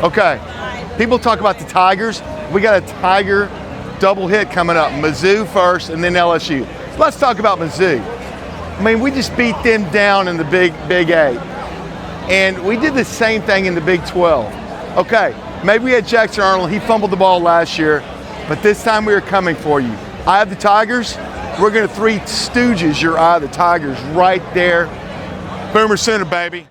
Okay, people talk about the Tigers. We got a Tiger double hit coming up. Mizzou first and then LSU. So let's talk about Mizzou. I mean, we just beat them down in the Big 8. And we did the same thing in the Big 12. Okay, maybe we had Jackson Arnold. He fumbled the ball last year, but this time we are coming for you. I have the Tigers. We're going to Three Stooges your eye, the Tigers, right there. Boomer Center, baby.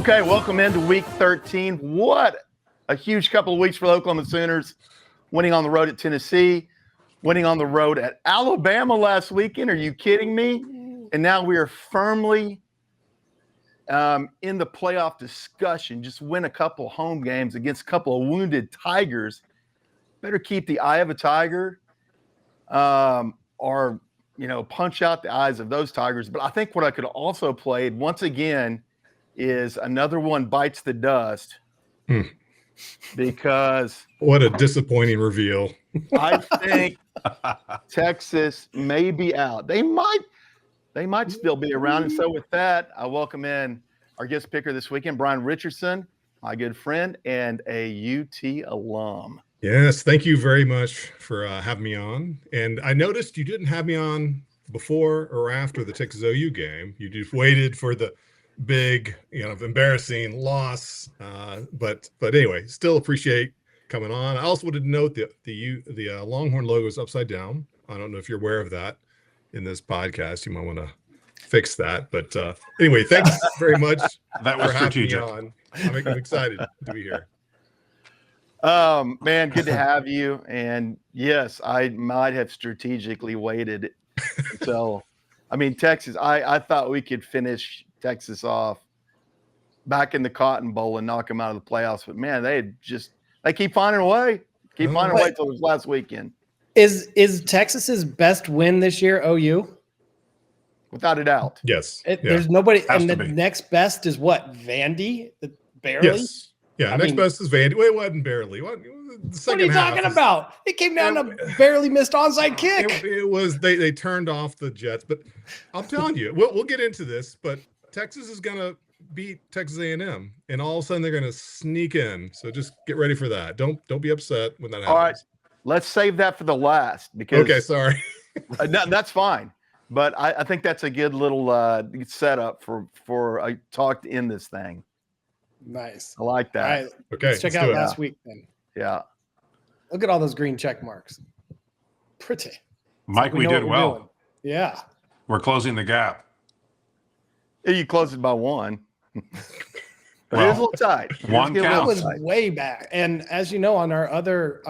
Okay, welcome into Week 13. What a huge couple of weeks for the Oklahoma Sooners, winning on the road at Tennessee, winning on the road at Alabama last weekend. Are you kidding me? And now we are firmly in the playoff discussion. Just win a couple home games against a couple of wounded Tigers. Better keep the eye of a Tiger or, punch out the eyes of those Tigers. But I think what I could also play once again is another one bites the dust because What a disappointing reveal. I think Texas may be out. They might still be around. And so with that, I welcome in our guest picker this weekend, Brian Richardson, my good friend and a UT alum. Yes, thank you very much for having me on. And I noticed you didn't have me on before or after the Texas OU game. You just waited for the big, embarrassing loss. But anyway, still appreciate coming on. I also wanted to note the Longhorn logo is upside down. I don't know if you're aware of that in this podcast. You might want to fix that. But anyway, thanks very much. That was strategic. I'm excited to be here. Man, good to have you. And yes, I might have strategically waited until, Texas, I thought we could finish Texas off back in the Cotton Bowl and knock them out of the playoffs. But man, they keep finding a way. Keep finding a way till this last weekend. Is Texas's best win this year OU? Without a doubt. Yes. There's nobody, and the be. next best is what? Vandy? Barely? Yes. Yeah, next best is Vandy. Wait, it wasn't barely. What are you talking about? It came down to barely missed onside kick. It was they turned off the Jets, but I'm telling you, we'll get into this. But Texas is gonna beat Texas A&M, and all of a sudden they're gonna sneak in. So just get ready for that. Don't be upset when that happens. All right, let's save that for the last because okay, sorry. That's fine. But I think that's a good little setup for a talk to end this thing. Nice. I like that. All right, okay, let's check out last week then. Yeah. Look at all those green check marks. Pretty. Mike, we did well. Doing. Yeah. We're closing the gap. You closed it by one. But it was a little tight. One I count. was way back. And as you know, on our other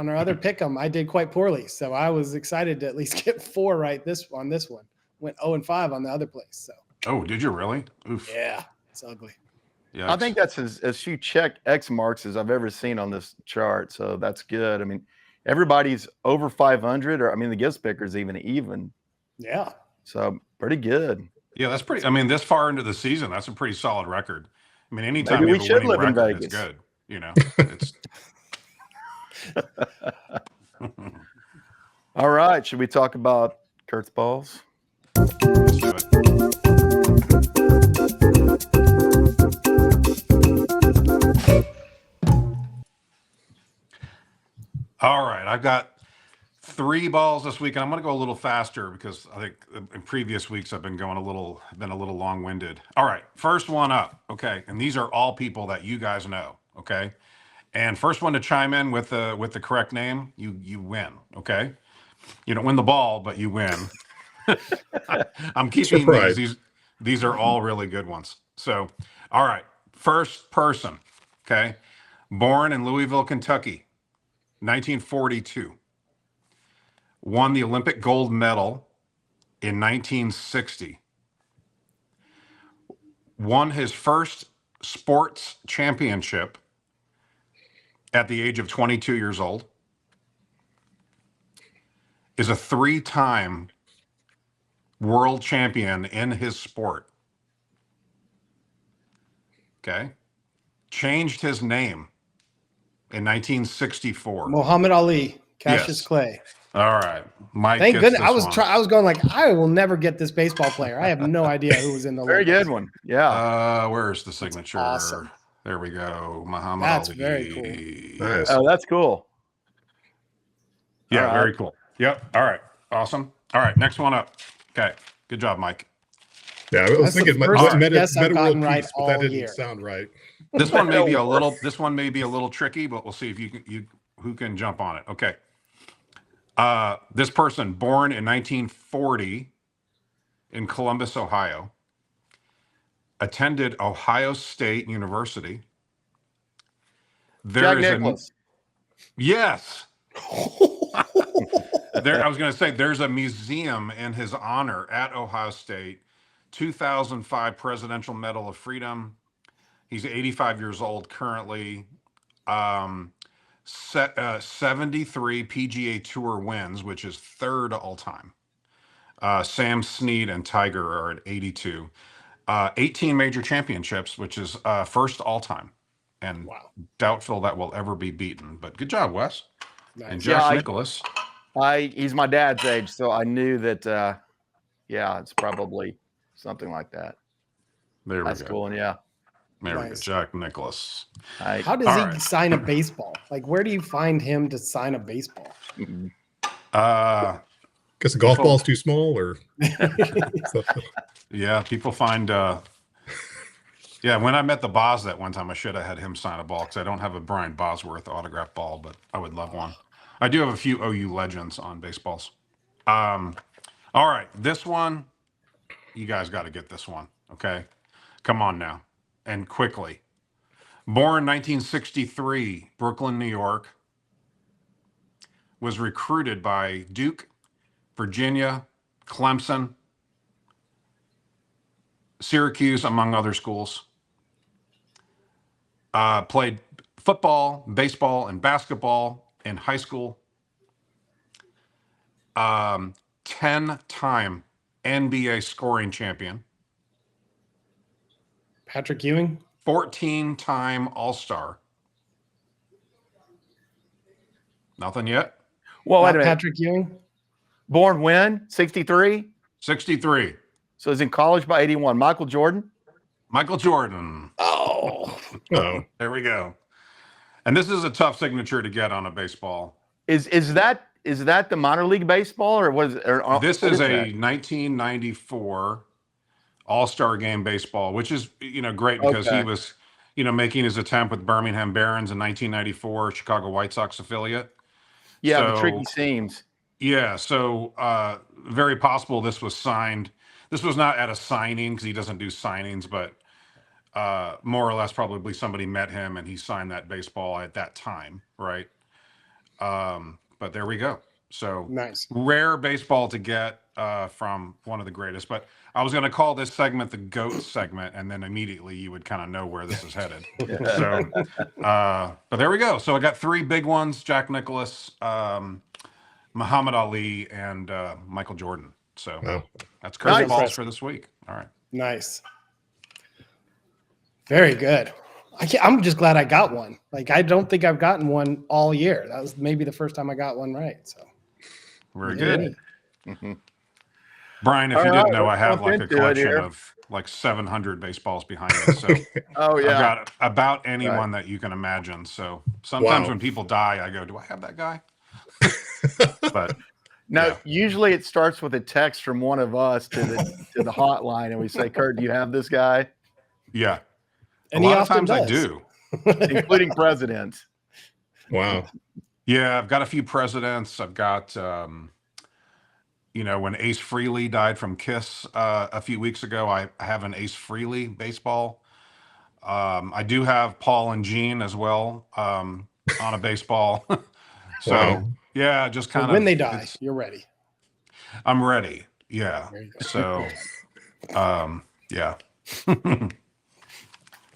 pick 'em, I did quite poorly. So I was excited to at least get 4 right on this one. Went 0-5 on the other place. So Oh, did you really? Oof. yeah, it's ugly. Yeah. I think that's as few check X marks as I've ever seen on this chart. So that's good. Everybody's over 500, or the guest picker's even. Yeah. So pretty good. Yeah, that's pretty. This far into the season, that's a pretty solid record. Anytime Maybe you we have a should winning live in record, it's Vegas. good. It's All right. Should we talk about Kurt's balls? let's do it. All right, I've got 3 balls this week, and I'm going to go a little faster because I think in previous weeks I've been a little long-winded. All right, first one up. Okay, and these are all people that you guys know. Okay, and first one to chime in with the correct name, you win. Okay, you don't win the ball, but you win. I'm keeping these are all really good ones. So, all right, first person. Okay, born in Louisville, Kentucky. 1942, won the Olympic gold medal in 1960, won his first sports championship at the age of 22 years old, is a 3-time world champion in his sport. Okay, changed his name in 1964. Muhammad Ali, Cassius Yes. Clay. All right, Mike. Thank goodness. I I was going like, I will never get this baseball player. I have no idea who was in the Very Olympics. good one. Yeah. Where's the signature? That's awesome. There we go. Muhammad That's Ali. very cool. Nice. Oh, that's cool. Yeah, All right. very cool. Yep. All right. Awesome. All right. Next one up. Okay. Good job, Mike. Yeah, I was That's the thinking first meta guess I've world gotten peace, right but that all didn't year. sound right. This one may be a little. This one may be a little tricky, but we'll see if who can jump on it. Okay. This person born in 1940 in Columbus, Ohio, attended Ohio State University. Jack Nicklaus. Yes. I was going to say there's a museum in his honor at Ohio State. 2005 Presidential Medal of Freedom. He's 85 years old currently. 73 PGA Tour wins, which is 3rd all time. Sam Snead and Tiger are at 82. 18 major championships, which is first all time, and Wow. doubtful that will ever be beaten. But good job, Wes. Nice. And Josh Yeah, Nicholas. he's my dad's age, so I knew that. Yeah, it's probably something like that. There we That's go. cool, and yeah. There we go. Nice. Jack Nicholas. How does All he right. sign a baseball? Like, where do you find him to sign a baseball? Guess the golf ball's too small, or Yeah, people find. Yeah, when I met the Boz that one time, I should have had him sign a ball because I don't have a Brian Bosworth autograph ball, but I would love one. I do have a few OU legends on baseballs. All right, this one, you guys got to get this one, okay? Come on now, and quickly. Born 1963, Brooklyn, New York. Was recruited by Duke, Virginia, Clemson, Syracuse, among other schools. Played football, baseball, and basketball in high school. 10-time NBA scoring champion. Patrick Ewing? 14-time All-Star. Nothing yet? Well, wait a Not minute. Patrick Ewing? Born when? 63? 63. So he's in college by 81. Michael Jordan? Michael Jordan. Oh. There we go. And this is a tough signature to get on a baseball. Is that the minor league baseball, or was or This what is a that? 1994 All-Star Game baseball, which is, great because Okay. he was, making his attempt with Birmingham Barons in 1994, Chicago White Sox affiliate. Yeah, the So- tricky seams. Yeah, so very possible this was signed. This was not at a signing because he doesn't do signings, but more or less probably somebody met him and he signed that baseball at that time, right? But there we go. So Nice. rare baseball to get from one of the greatest. But I was going to call this segment the GOAT segment, and then immediately you would kind of know where this is headed. So, but there we go. So I got three big ones: Jack Nicklaus, Muhammad Ali, and Michael Jordan. So Wow. that's crazy Nice. balls for this week. All right. Nice. Very good. I'm just glad I got one. Like, I don't think I've gotten one all year. That was maybe the first time I got one right. So Very yeah. good. Mhm. Brian, if All you right, didn't know, I let's have jump like a into it collection here. of like 700 baseballs behind us. So Oh I've yeah. got about anyone that you can imagine. So sometimes Wow. when people die, I go, do I have that guy? But Now, yeah. usually it starts with a text from one of us to the hotline, and we say, "Kurt, do you have this guy?" yeah, And a he lot of often times I does. do. Including presidents. Wow. Yeah, I've got a few presidents. I've got, when Ace Frehley died from Kiss a few weeks ago, I have an Ace Frehley baseball. I do have Paul and Gene as well on a baseball. So Wow. yeah, just So kind when of. they die, you're ready. I'm ready. Yeah. There you go. So, yeah.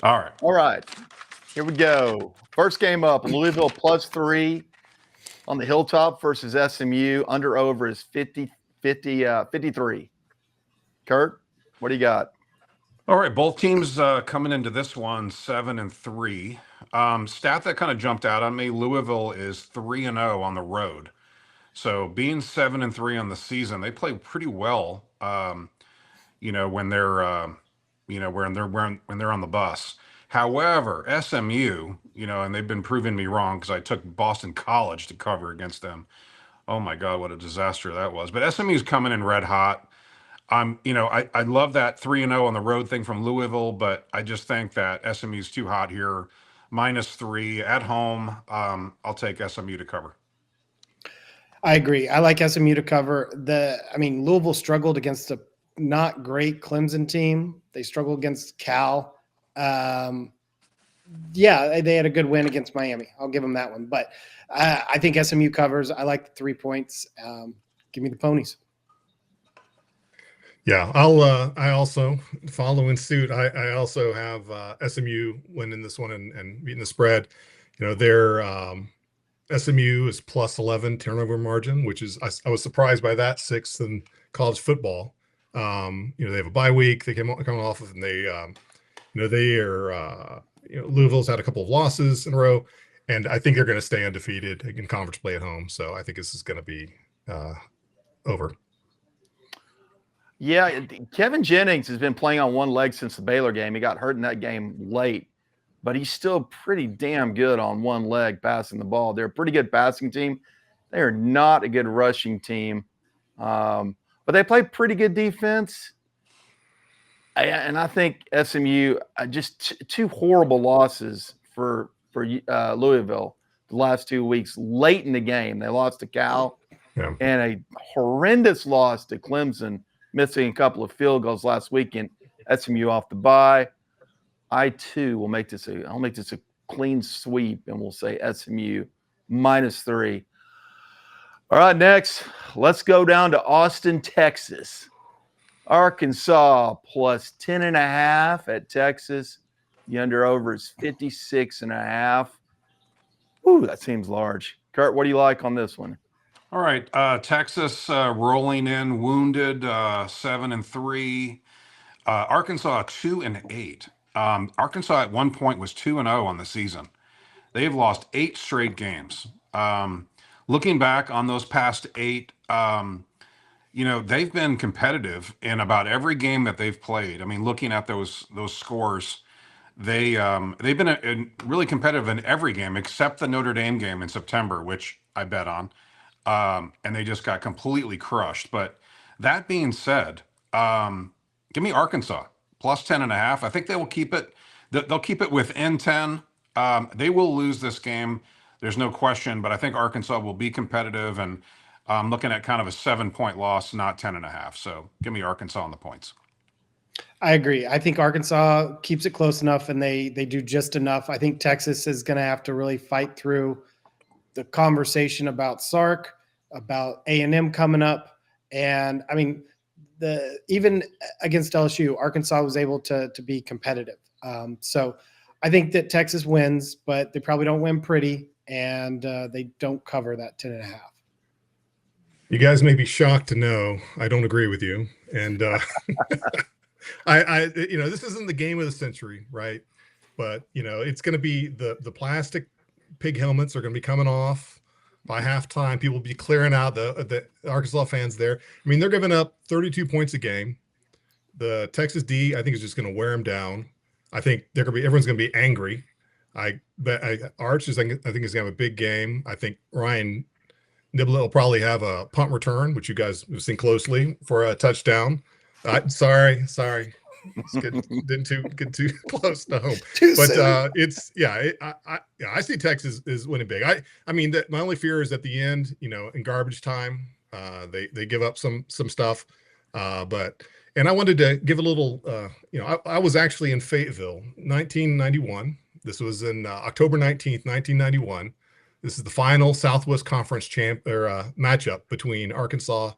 All right. All right, here we go. First game up: Louisville +3 on the Hilltop versus SMU. Under over is 53. Kurt, what do you got? All right, both teams coming into this one 7-3. Stat that kind of jumped out on me: Louisville is 3-0 on the road. So being 7-3 on the season, they play pretty well. When they're when they're on the bus. However, SMU, and they've been proving me wrong because I took Boston College to cover against them. Oh my God, what a disaster that was! But SMU's coming in red hot. I love that 3-0 on the road thing from Louisville, but I just think that SMU's too hot here. -3 at home. I'll take SMU to cover. I agree. I like SMU to cover. Louisville struggled against a not great Clemson team. They struggled against Cal. They had a good win against Miami. I'll give them that one. But I think SMU covers. I like the 3 points. Give me the ponies. Yeah, I also following suit. I also have SMU winning this one and beating the spread. Their SMU is +11 turnover margin, which is I was surprised by that, 6th in college football. They have a bye week. They coming off of, and they, they are, Louisville's had a couple of losses in a row, and I think they're going to stay undefeated in conference play at home. So I think this is going to be over. Yeah, Kevin Jennings has been playing on one leg since the Baylor game. He got hurt in that game late, but he's still pretty damn good on one leg passing the ball. They're a pretty good passing team. They are not a good rushing team, but they play pretty good defense. And I think SMU just two horrible losses for Louisville the last 2 weeks. Late in the game, they lost to Cal, and a horrendous loss to Clemson, missing a couple of field goals last weekend. SMU off the bye. I too will make this a clean sweep, and we'll say SMU -3. All right, next, let's go down to Austin, Texas. Arkansas plus 10.5 at Texas. The under/over is 56.5. Ooh, that seems large. Kurt, what do you like on this one? All right, Texas rolling in wounded, 7-3. Arkansas 2-8. Arkansas at one point was 2-0 on the season. They've lost 8 straight games. Looking back on those past 8, they've been competitive in about every game that they've played. I mean, looking at those scores, they've been really competitive in every game except the Notre Dame game in September, which I bet on, and they just got completely crushed. But that being said, give me Arkansas plus 10.5. I think they will keep it. They'll keep it within 10. They will lose this game. There's no question, but I think Arkansas will be competitive, and I'm looking at kind of a 7-point loss, not 10.5. So give me Arkansas on the points. I agree. I think Arkansas keeps it close enough, and they do just enough. I think Texas is going to have to really fight through the conversation about Sark, about A&M coming up. And I mean, even against LSU, Arkansas was able to be competitive. So I think that Texas wins, but they probably don't win pretty, and they don't cover that 10.5. You guys may be shocked to know I don't agree with you, and this isn't the game of the century, right? But it's going to be the plastic pig helmets are going to be coming off by halftime. People will be clearing out the Arkansas fans there. I mean, they're giving up 32 points a game. The Texas D, I think, is just going to wear them down. I think everyone's going to be angry. Arch is, I think, is going to have a big game. I think Ryan Niblett will probably have a punt return, which you guys have seen closely, for a touchdown. Sorry. Didn't get too close to home. I see Texas is winning big. I mean, my only fear is at the end, in garbage time, they give up some stuff. And I wanted to give a little, I was actually in Fayetteville, 1991. This was in October 19th, 1991. This is the final Southwest Conference matchup between Arkansas,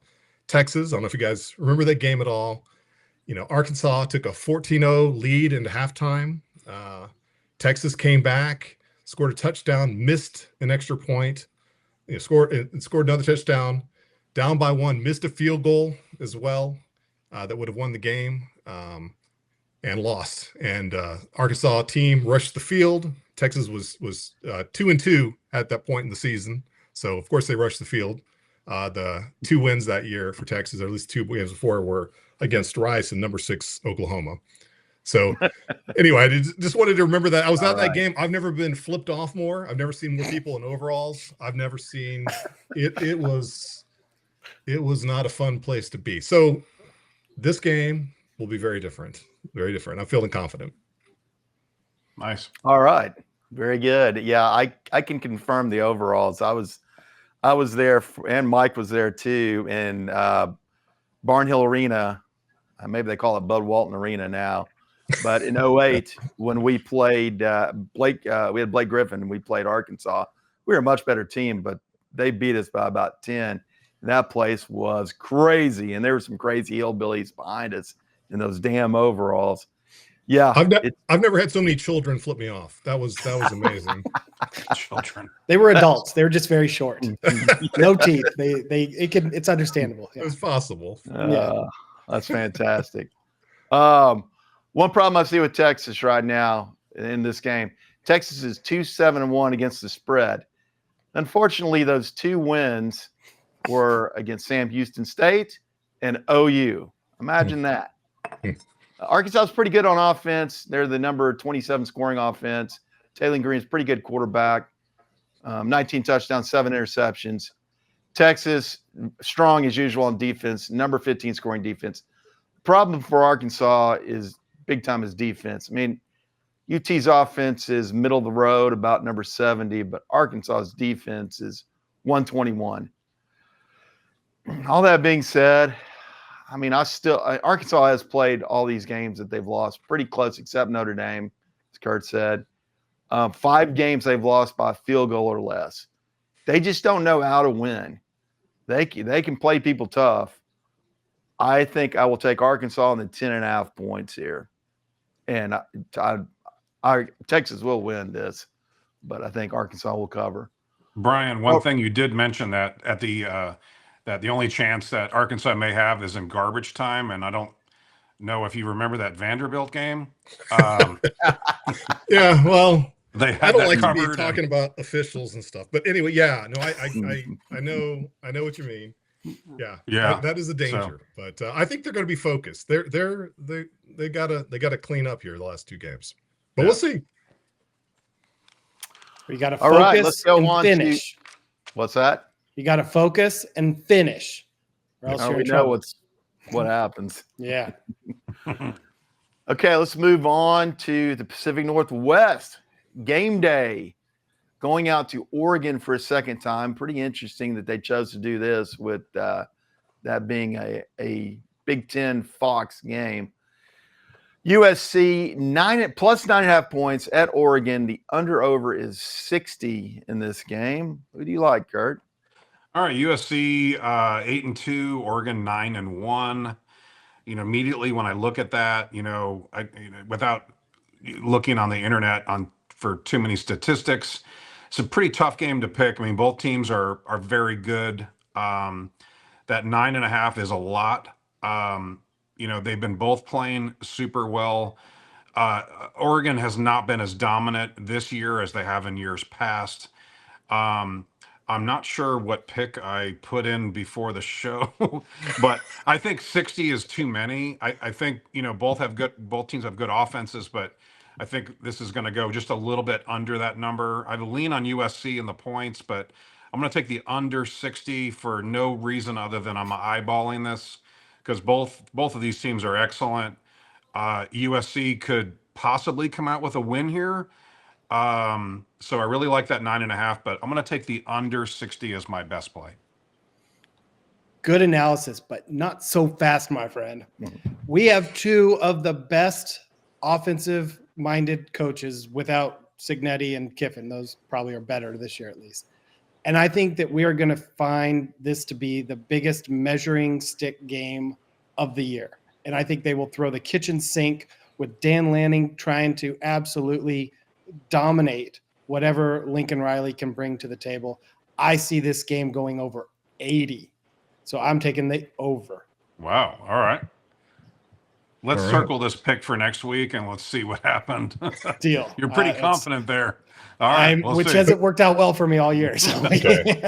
Texas. I don't know if you guys remember that game at all. Arkansas took a 14-0 lead into halftime. Texas came back, scored a touchdown, missed an extra point, scored another touchdown, down by 1, missed a field goal as well. That would have won the game, and lost. And Arkansas team rushed the field. Texas was 2-2 at that point in the season, so of course they rushed the field. The 2 wins that year for Texas, or at least 2 games before, were against Rice and number 6 Oklahoma. So anyway, I just wanted to remember that. I was at that game. I've never been flipped off more. I've never seen more people in overalls. I've never seen it. It was not a fun place to be. So this game will be very different. Very different. I'm feeling confident. Nice. All right. Very good. Yeah, I can confirm the overalls. I was there, and Mike was there too, in Barnhill Arena. Maybe they call it Bud Walton Arena now. But in 2008, when we played we had Blake Griffin, and we played Arkansas. We were a much better team, but they beat us by about 10. And that place was crazy, and there were some crazy hillbillies behind us in those damn overalls. Yeah, I've never had so many children flip me off. That was amazing. Children. They were adults. They were just very short. No teeth. It's understandable. Yeah. It's possible. That's fantastic. One problem I see with Texas right now in this game, Texas is 2-7-1 against the spread. Unfortunately, those 2 wins were against Sam Houston State and OU. Imagine that. Arkansas is pretty good on offense. They're the number 27 scoring offense. Taylor Green's pretty good quarterback. 19 touchdowns, 7 interceptions. Texas, strong as usual on defense, number 15 scoring defense. Problem for Arkansas is big time is defense. I mean, UT's offense is middle of the road, about number 70, but Arkansas's defense is 121. All that being said, I mean, Arkansas has played all these games that they've lost pretty close, except Notre Dame, as Kurt said. 5 games they've lost by a field goal or less. They just don't know how to win. They can play people tough. I think I will take Arkansas on the 10.5 points here. And Texas will win this, but I think Arkansas will cover. Brian, one thing you did mention that at that the only chance that Arkansas may have is in garbage time, and I don't know if you remember that Vanderbilt game. Yeah, well, they had I don't that like to covered be talking about officials and stuff, but anyway, yeah, no, I know what you mean. Yeah, that is a danger, but I think they're going to be focused. They gotta clean up here the last 2 games, but we'll see. You got to All focus right, let's go and on finish. What's that? You got to focus and finish, or else Now you're we in know trouble. what happens. Yeah. Okay, let's move on to the Pacific Northwest. Game day, going out to Oregon for a second time. Pretty interesting that they chose to do this with that being a Big Ten Fox game. USC plus 9.5 points at Oregon. The under/over is 60 in this game. Who do you like, Kurt? All right, USC 8-2, Oregon 9-1. Immediately when I look at that, without looking on the internet for too many statistics, it's a pretty tough game to pick. I mean, both teams are very good. That 9.5 is a lot. They've been both playing super well. Oregon has not been as dominant this year as they have in years past. I'm not sure what pick I put in before the show, but I think 60 is too many. I think, both teams have good offenses, but I think this is going to go just a little bit under that number. I lean on USC in the points, but I'm going to take the under 60 for no reason other than I'm eyeballing this because both of these teams are excellent. USC could possibly come out with a win here. So I really like that 9.5, but I'm going to take the under 60 as my best play. Good analysis, but not so fast, my friend. We have 2 of the best offensive-minded coaches without Cignetti and Kiffin. Those probably are better this year at least. And I think that we are going to find this to be the biggest measuring stick game of the year. And I think they will throw the kitchen sink with Dan Lanning trying to absolutely dominate whatever Lincoln Riley can bring to the table. I see this game going over 80. So I'm taking the over. Wow. All right. Let's circle this pick for next week and let's see what happened. Deal. You're pretty confident there. All right. Which hasn't worked out well for me all year. So. Okay.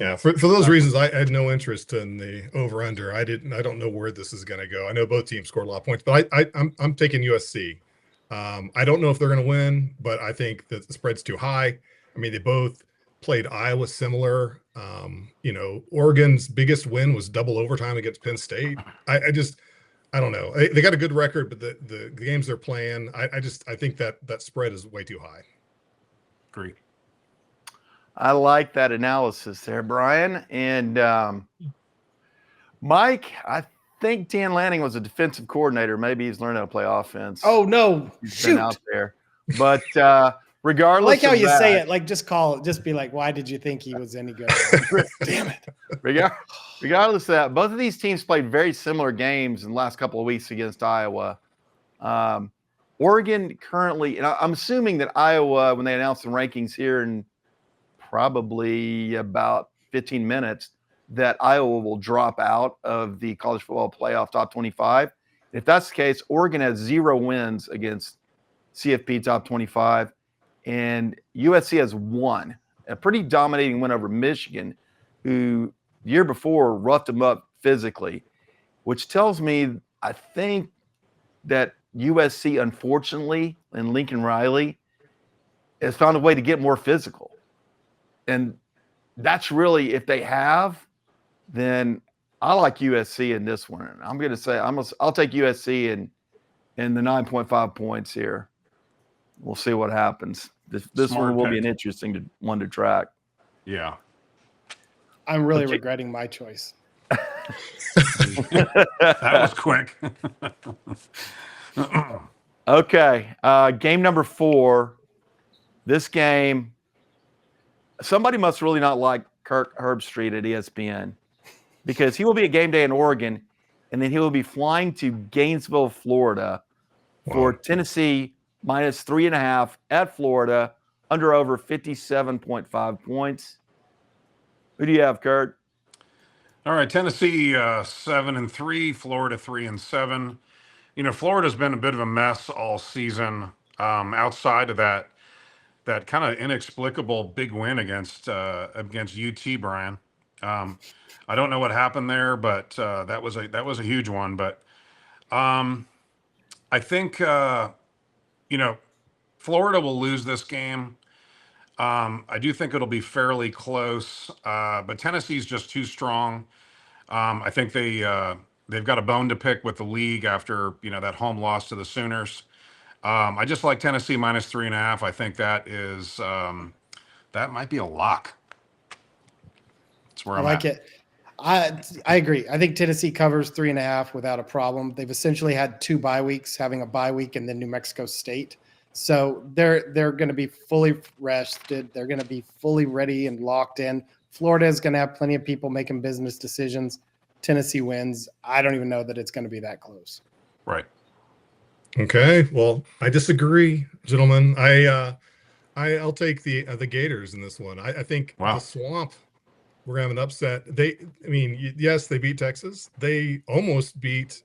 Yeah. For those reasons, I had no interest in the over under. I don't know where this is going to go. I know both teams scored a lot of points, but I'm taking USC. I don't know if they're going to win, but I think that the spread's too high. I mean, they both played Iowa similar. Oregon's biggest win was double overtime against Penn State. I don't know. They got a good record, but the games they're playing, I think that spread is way too high. Agree. I like that analysis there, Brian. And Mike, I think Dan Lanning was a defensive coordinator. Maybe he's learned how to play offense. Oh, no. He's been out there. But regardless, I like how of you that, say it. Like, just call it. Just be like, why did you think he was any good? Damn it. Regardless of that, both of these teams played very similar games in the last couple of weeks against Iowa. Oregon currently, and I'm assuming that Iowa, when they announce the rankings here in probably about 15 minutes, that Iowa will drop out of the college football playoff top 25. If that's the case, Oregon has 0 wins against CFP top 25, and USC has 1, a pretty dominating win over Michigan, who the year before roughed them up physically, which tells me I think that USC, unfortunately, and Lincoln Riley has found a way to get more physical. And that's really, if they have, then I like USC in this one. I'm going to say I'll take USC in the 9.5 points here. We'll see what happens. This one will be an interesting one to track. Yeah. I'm really regretting my choice. That was quick. Okay. Game number 4. This game, somebody must really not like Kirk Herbstreit at ESPN, because he will be at game day in Oregon, and then he will be flying to Gainesville, Florida for Tennessee minus 3.5 at Florida, under over 57.5 points. Who do you have, Kurt? All right, Tennessee 7-3, Florida 3-7. You know, Florida's been a bit of a mess all season. Outside of that kind of inexplicable big win against UT, Brian. I don't know what happened there, but that was a huge one. But I think Florida will lose this game. I do think it'll be fairly close, but Tennessee's just too strong. I think they've got a bone to pick with the league after that home loss to the Sooners. I just like Tennessee minus 3.5. I think that is that might be a lock. That's where I like it. I agree. I think Tennessee covers 3.5 without a problem. They've essentially had 2 bye weeks, having a bye week and then New Mexico State. So they're going to be fully rested. They're going to be fully ready and locked in. Florida is going to have plenty of people making business decisions. Tennessee wins. I don't even know that it's going to be that close. Right. Okay. Well, I disagree, gentlemen. I'll take the Gators in this one. I think the Swamp, we're gonna have an upset. Yes, they beat Texas. They almost beat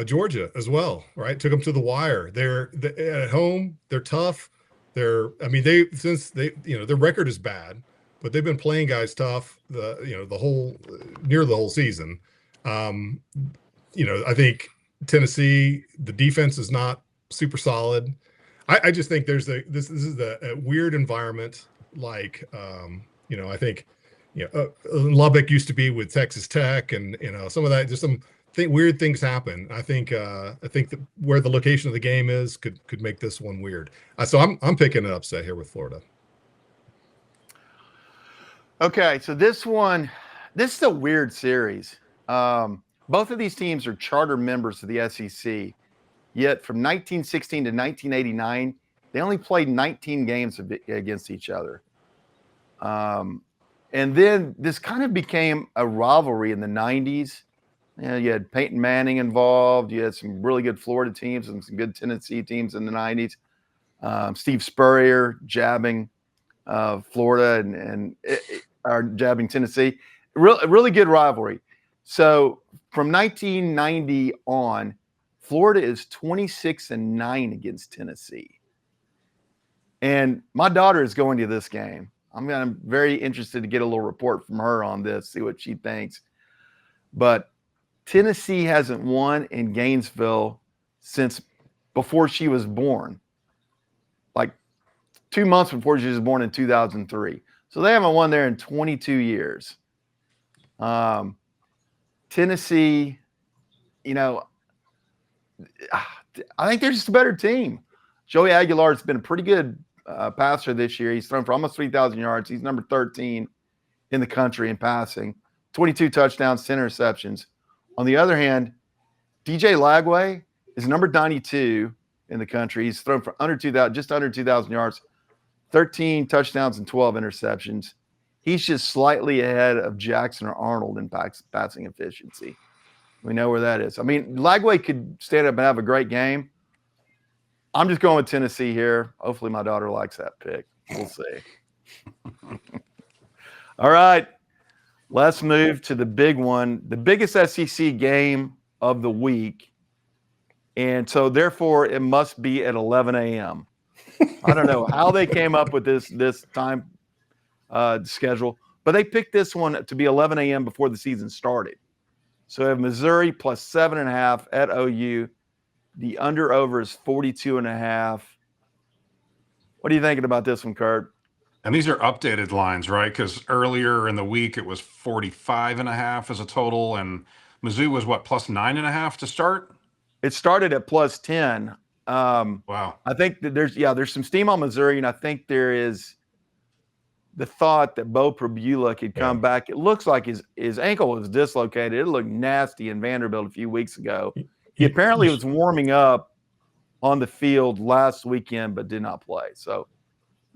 Georgia as well, right? Took them to the wire. They're at home. They're tough. Their record is bad, but they've been playing guys tough. Near the whole season. I think Tennessee, the defense is not super solid. I just think this is a weird environment. Like I think Lubbock used to be with Texas Tech, and some of that, just some weird things happen. I think that where the location of the game is could make this one weird. So I'm picking an upset here with Florida. Okay, so this is a weird series. Both of these teams are charter members of the SEC, yet from 1916 to 1989, they only played 19 games against each other. And then this kind of became a rivalry in the 90s. You had Peyton Manning involved. You had some really good Florida teams and some good Tennessee teams in the 90s. Steve Spurrier jabbing Florida or jabbing Tennessee. Really good rivalry. So from 1990 on, Florida is 26-9 against Tennessee. And my daughter is going to this game. I'm very interested to get a little report from her on this, see what she thinks. But Tennessee hasn't won in Gainesville since before she was born, like 2 months before she was born in 2003. So they haven't won there in 22 years. Tennessee, I think they're just a better team. Joey Aguilar's been a pretty good passer this year. He's thrown for almost 3,000 yards. He's number 13 in the country in passing, 22 touchdowns, 10 interceptions. On the other hand, DJ Lagway is number 92 in the country. He's thrown for just under 2,000 yards, 13 touchdowns and 12 interceptions. He's just slightly ahead of Jackson or Arnold in passing efficiency. We know where that is. I mean, Lagway could stand up and have a great game. I'm just going with Tennessee here. Hopefully my daughter likes that pick. We'll see. All right. Let's move to the big one, the biggest SEC game of the week. And so, therefore, it must be at 11 a.m. I don't know how they came up with this time schedule, but they picked this one to be 11 a.m. before the season started. So, we have Missouri plus 7.5 at OU. The under-over is 42.5. What are you thinking about this one, Kurt? And these are updated lines, right? Because earlier in the week it was 45.5 as a total, and Mizzou was what, plus 9.5 to start? It started at plus 10. Wow. I think that there's some steam on Missouri, and I think there is the thought that Bo Prabula could come back. It looks like his ankle was dislocated. It looked nasty in Vanderbilt a few weeks ago. He apparently was warming up on the field last weekend, but did not play. So,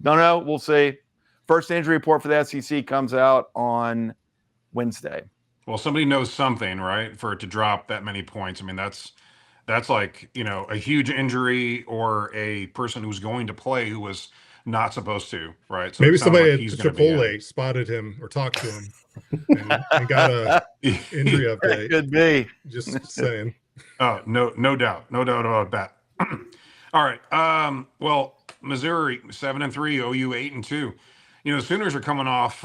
don't know. We'll see. First injury report for the SEC comes out on Wednesday. Well, somebody knows something, right? For it to drop that many points. I mean, that's like, a huge injury or a person who's going to play who was not supposed to, right? So maybe somebody like at Chipotle spotted him or talked to him and got a injury update. Could be. Just saying. Oh, no doubt about that. All right. Well, Missouri 7-3, OU 8-2. The Sooners are coming off.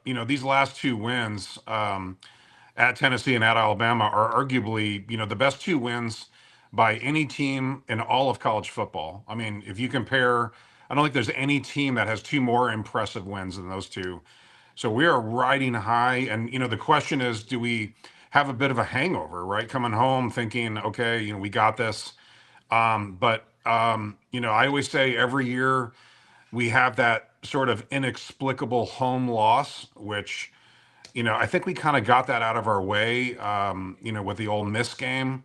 These last two wins at Tennessee and at Alabama are arguably the best two wins by any team in all of college football. I mean, if you compare, I don't think there's any team that has two more impressive wins than those two. So we are riding high, and the question is, do we have a bit of a hangover, right? Coming home thinking, okay, we got this. But I always say every year we have that sort of inexplicable home loss, which, I think we kind of got that out of our way, with the Ole Miss game,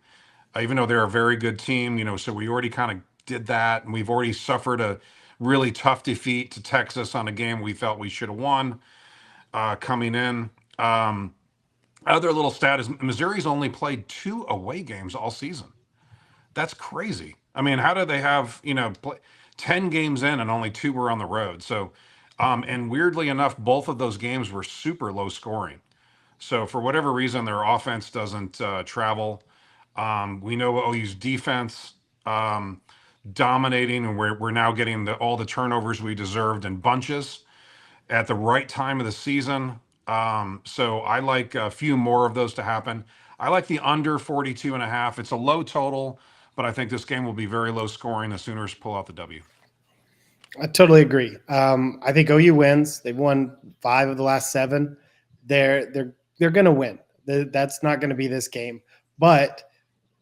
even though they're a very good team, so we already kind of did that. And we've already suffered a really tough defeat to Texas on a game we felt we should have won coming in. Other little stat is Missouri's only played 2 away games all season. That's crazy. I mean, how do they have, 10 games in and only 2 were on the road? So, and weirdly enough, both of those games were super low scoring. So for whatever reason, their offense doesn't travel. We know OU's defense dominating, and we're now getting all the turnovers we deserved in bunches at the right time of the season. So I like a few more of those to happen. I like the under 42.5. It's a low total, but I think this game will be very low scoring. The Sooners pull out the W. I totally agree. I think OU wins. They've won 5 of the last 7. They're going to win. That's not going to be this game. But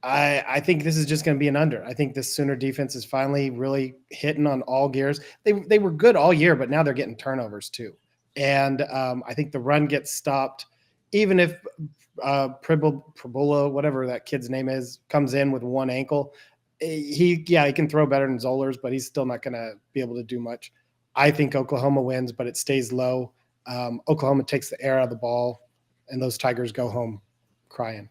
I think this is just going to be an under. I think this Sooner defense is finally really hitting on all gears. They were good all year, but now they're getting turnovers too. And I think the run gets stopped, even if Prabula, whatever that kid's name is, comes in with one ankle. He can throw better than Zollers, but he's still not going to be able to do much. I think Oklahoma wins, but it stays low. Oklahoma takes the air out of the ball, and those Tigers go home crying.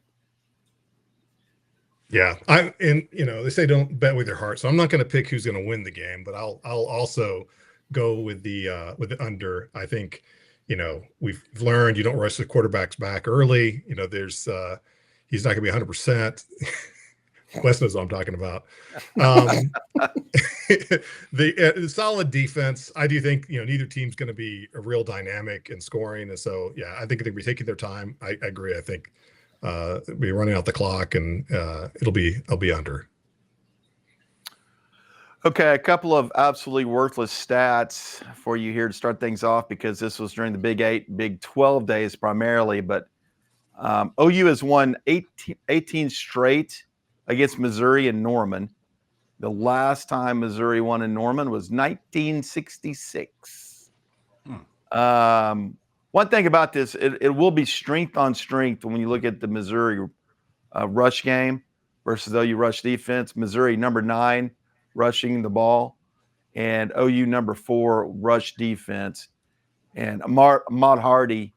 Yeah, they say don't bet with your heart, so I'm not going to pick who's going to win the game, but I'll also go with the under. I think we've learned you don't rush the quarterbacks back early. There's he's not going to be 100%. Wes knows what I'm talking about. The solid defense. I do think neither team's going to be a real dynamic in scoring, and so I think they'll be taking their time. I agree. I think they'll be running out the clock, and I'll be under. Okay, a couple of absolutely worthless stats for you here to start things off, because this was during the Big 8, Big 12 days primarily. But OU has won 18 straight against Missouri and Norman. The last time Missouri won in Norman was 1966. One thing about this, it will be strength on strength when you look at the Missouri rush game versus OU rush defense. Missouri number 9 rushing the ball, and OU number 4 rush defense. And Ahmad Hardy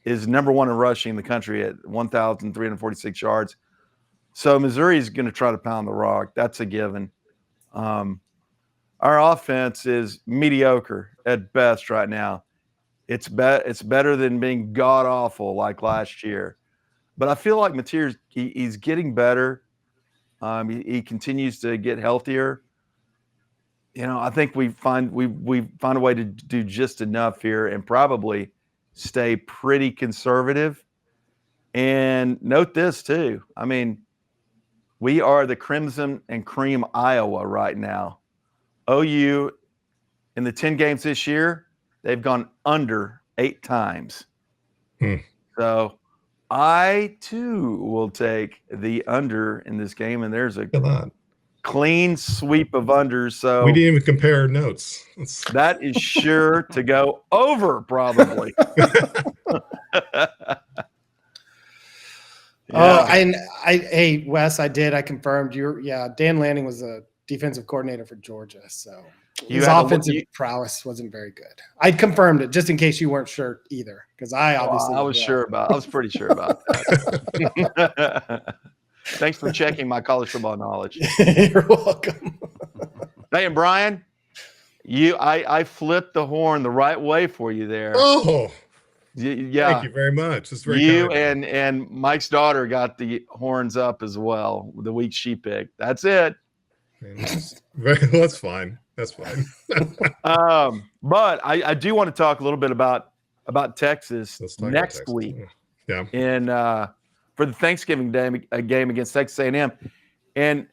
is number 1 in rushing in the country at 1,346 yards. So Missouri is going to try to pound the rock. That's a given. Our offense is mediocre at best right now. It's better than being god awful like last year. But I feel like Mateer's he's getting better. He continues to get healthier. I think we find a way to do just enough here and probably stay pretty conservative. And note this too. I mean, we are the Crimson and Cream Iowa right now. OU in the 10 games this year, they've gone under 8 times. So I too will take the under in this game, and there's a clean sweep of unders. So we didn't even compare notes. That is sure to go over, probably. Hey, Wes, I confirmed Dan Lanning was a defensive coordinator for Georgia, so his offensive prowess wasn't very good. I confirmed it just in case you weren't sure either, because I was pretty sure about that. Thanks for checking my college football knowledge. You're welcome. Hey, and Brian, I flipped the horn the right way for you there. Oh, yeah. Thank you very much. That's very kind. and Mike's daughter got the horns up as well the week she picked. That's it. That's fine. That's fine. But I do want to talk a little bit about Texas next week. Yeah. And for the Thanksgiving game against Texas A&M. And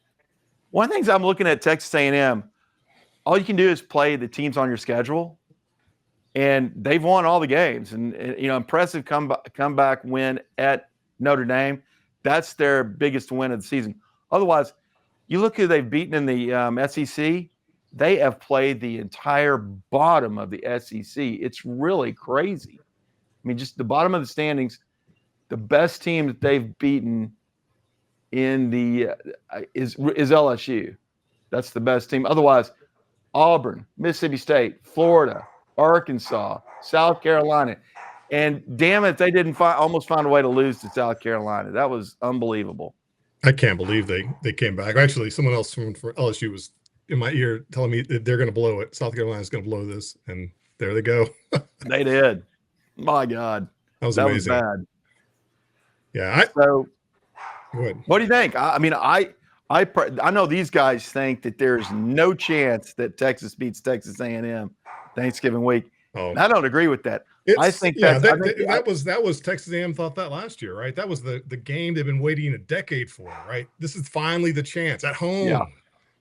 one of the things I'm looking at Texas A&M, all you can do is play the teams on your schedule. And they've won all the games, and impressive comeback win at Notre Dame. That's their biggest win of the season. Otherwise, you look who they've beaten in the SEC. They have played the entire bottom of the SEC. It's really crazy. I mean, just the bottom of the standings. The best team that they've beaten in the is LSU. That's the best team. Otherwise, Auburn, Mississippi State, Florida, Arkansas, South Carolina, and damn it, they didn't almost find a way to lose to South Carolina. That was unbelievable. I can't believe they came back. Actually, someone else from LSU was in my ear telling me that they're going to blow it. What Carolina's going to blow this, and there they go. They did. My God, that was amazing. Was bad. Yeah. So, go ahead. What do you think? I know these guys think that there's no chance that Texas beats Texas A&M Thanksgiving week. Oh. I don't agree with that. I think that was Texas A&M thought that last year, right? That was the game they've been waiting a decade for, right? This is finally the chance at home. Yeah.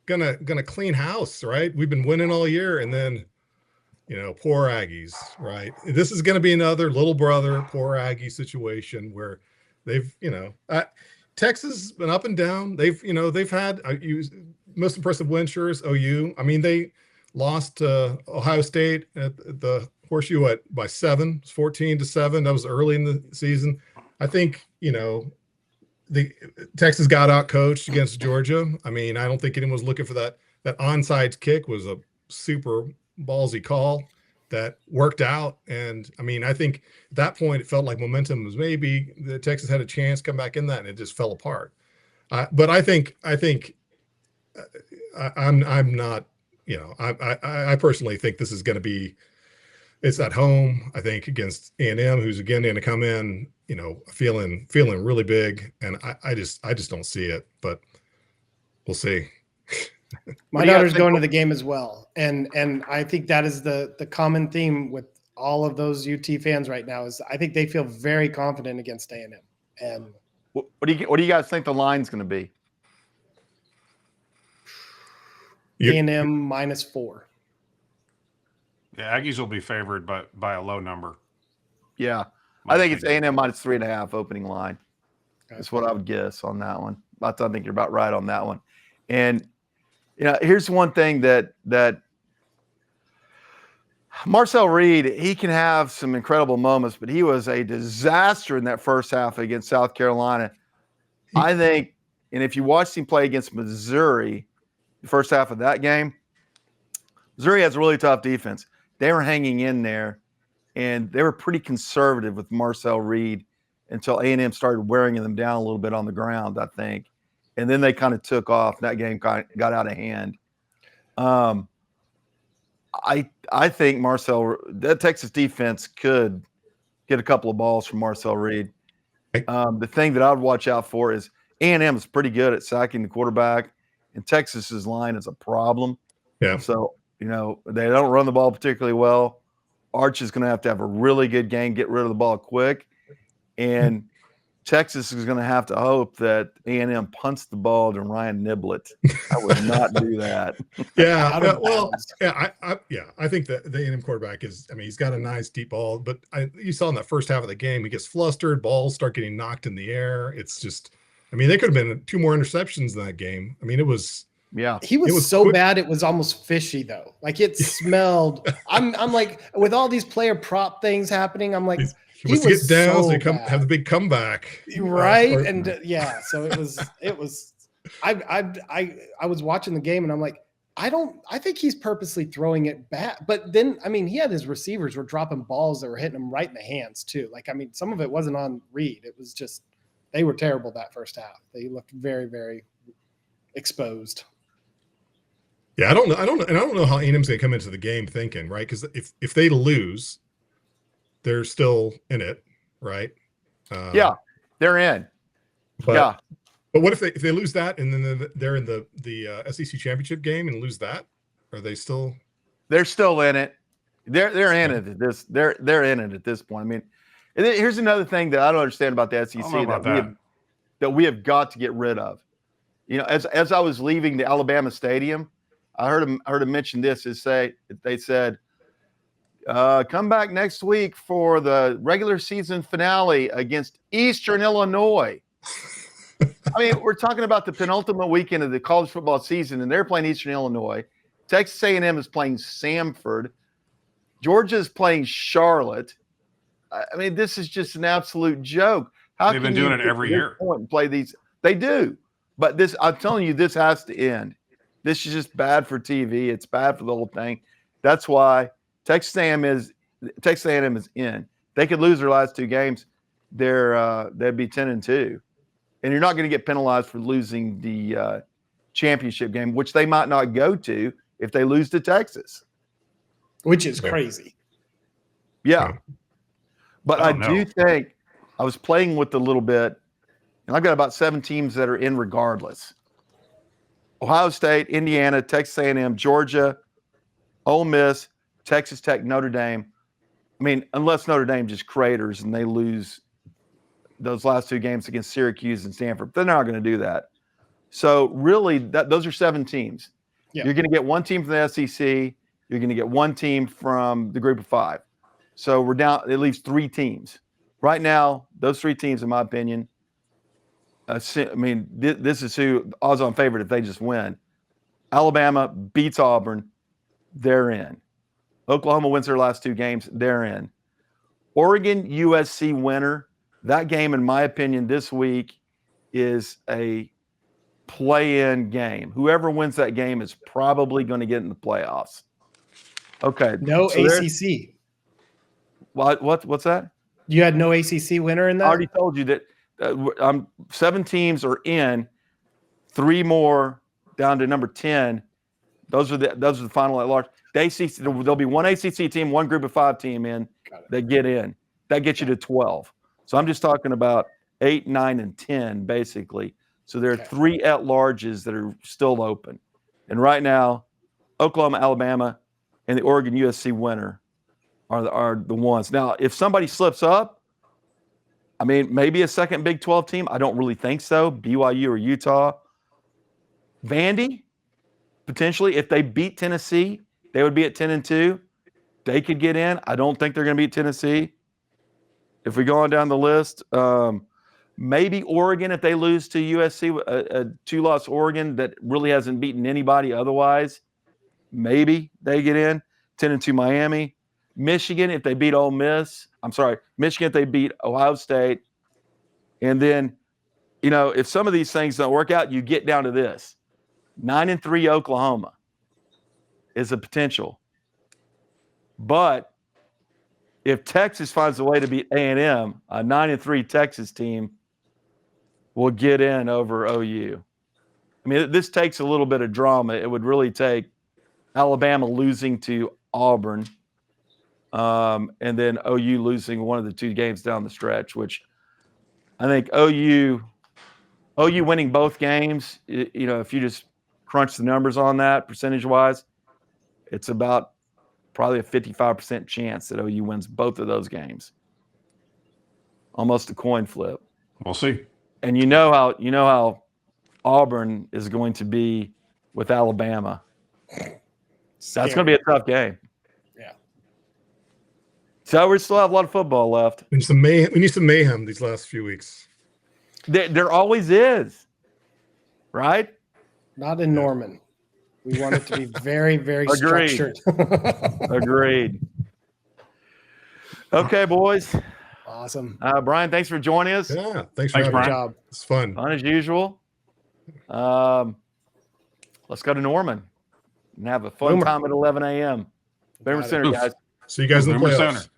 Gonna clean house, right? We've been winning all year, and then poor Aggies, right? This is going to be another little brother poor Aggie situation where they've Texas has been up and down. They've had most impressive win, sure, is OU. I mean, they lost to Ohio State at the Horseshoe by 7, 14-7. That was early in the season. I think the Texas got out coached against Georgia. I mean, I don't think anyone was looking for that. That onside kick was a super ballsy call that worked out. And I mean, I think at that point it felt like momentum was maybe the Texas had a chance to come back in that, and it just fell apart. But I think I'm not. I personally think this is going to be. It's at home. I think against A&M, who's again going to come in, feeling really big, and I just don't see it. But we'll see. My daughter's going to the game as well, and I think that is the common theme with all of those UT fans right now is I think they feel very confident against A&M. And what do you guys think the line's going to be? A&M -4. Yeah, Aggies will be favored by a low number. Yeah, I think it's A&M -3.5 opening line. That's what I would guess on that one. I think you're about right on that one. And here's one thing that Marcel Reed, he can have some incredible moments, but he was a disaster in that first half against South Carolina. I think, and if you watched him play against Missouri, the first half of that game, Missouri has a really tough defense. They were hanging in there, and they were pretty conservative with Marcel Reed until A&M started wearing them down a little bit on the ground, I think. And then they kind of took off. That game got out of hand. I think that Texas defense could get a couple of balls from Marcel Reed. The thing that I would watch out for is A&M is pretty good at sacking the quarterback, and Texas's line is a problem. Yeah. So, they don't run the ball particularly well. Arch is going to have a really good game, get rid of the ball quick, and Texas is going to have to hope that A&M punts the ball to Ryan Niblett. I would not do that. I think that the A&M quarterback he's got a nice deep ball, but you saw in that first half of the game, he gets flustered, balls start getting knocked in the air. It's just, they could have been 2 more interceptions in that game. It was. Yeah, he was so quick. Bad it was almost fishy though. Like it smelled. I'm like with all these player prop things happening. I'm like he was get down so they have the big comeback, right? So it was. I was watching the game and I'm like, I think he's purposely throwing it back. But then he had his receivers were dropping balls that were hitting him right in the hands too. Like some of it wasn't on Reed. It was just they were terrible that first half. They looked very, very exposed. Yeah, I don't know how A&M's going to come into the game thinking, right? Because if they lose, they're still in it, right? They're in. But what if they lose that and then they're in the SEC championship game and lose that? Are they still? They're still in it. They're in it at this. They're in it at this point. Here's another thing that I don't understand about the SEC that we have got to get rid of. As I was leaving the Alabama stadium, I heard him mention this. They said, come back next week for the regular season finale against Eastern Illinois. We're talking about the penultimate weekend of the college football season, and they're playing Eastern Illinois. Texas A&M is playing Samford. Georgia is playing Charlotte. This is just an absolute joke. They've been doing it every year. And play these, they do, but I'm telling you, this has to end. This is just bad for TV. It's bad for the whole thing. That's why Texas A&M is in. They could lose their last 2 games. They'd be 10-2, and you're not going to get penalized for losing the championship game, which they might not go to if they lose to Texas, which is crazy. Yeah, but I do think I was playing with a little bit, and I've got about 7 teams that are in regardless. Ohio State, Indiana, Texas A&M, Georgia, Ole Miss, Texas Tech, Notre Dame. Unless Notre Dame just craters and they lose those last 2 games against Syracuse and Stanford, they're not going to do that. So really, those are 7 teams. Yeah. You're going to get 1 team from the SEC. You're going to get 1 team from the Group of 5. So we're down. It leaves 3 teams right now. Those 3 teams, in my opinion. This is who odds-on favorite if they just win. Alabama beats Auburn, they're in. Oklahoma wins their last 2 games, they're in. Oregon USC winner, that game, in my opinion, this week is a play-in game. Whoever wins that game is probably going to get in the playoffs. Okay. No ACC. What's that? You had no ACC winner in that? I already told you that. 7 teams are in, 3 more down to number 10. Those are the final at large. There'll be 1 ACC team, 1 Group of 5 team in that get in. That gets you to 12. So I'm just talking about 8, 9, and 10 basically. So there are 3 at-larges that are still open. And right now, Oklahoma, Alabama, and the Oregon USC winner are the ones. Now, if somebody slips up, maybe a second Big 12 team. I don't really think so. BYU or Utah. Vandy, potentially, if they beat Tennessee, they would be at 10-2. They could get in. I don't think they're going to beat Tennessee. If we go on down the list, maybe Oregon, if they lose to USC, a 2-loss Oregon that really hasn't beaten anybody otherwise, maybe they get in. 10-2 Miami. Michigan, if they beat Ole Miss. Michigan, if they beat Ohio State. And then, if some of these things don't work out, you get down to this. 9-3 Oklahoma is a potential. But if Texas finds a way to beat A&M, a 9-3 Texas team will get in over OU. This takes a little bit of drama. It would really take Alabama losing to Auburn, and then OU losing one of the two games down the stretch, which I think OU winning both games, if you just crunch the numbers on that percentage-wise, it's about probably a 55% chance that OU wins both of those games. Almost a coin flip. We'll see. And you know how Auburn is going to be with Alabama. That's going to be a tough game. Yeah. So we still have a lot of football left. We need some mayhem these last few weeks. There always is, right? Not in Norman. We want it to be very, very Agreed. structured. Agreed. Okay, boys. Awesome. Brian, thanks for joining us. Yeah, thanks for Thanks, having Brian. me. Job. It's fun. Fun as usual. Let's go to Norman and have a fun Boomer. time at 11 a.m. Boomer Got it. Center, guys. See you guys in the Boomer playoffs. Center.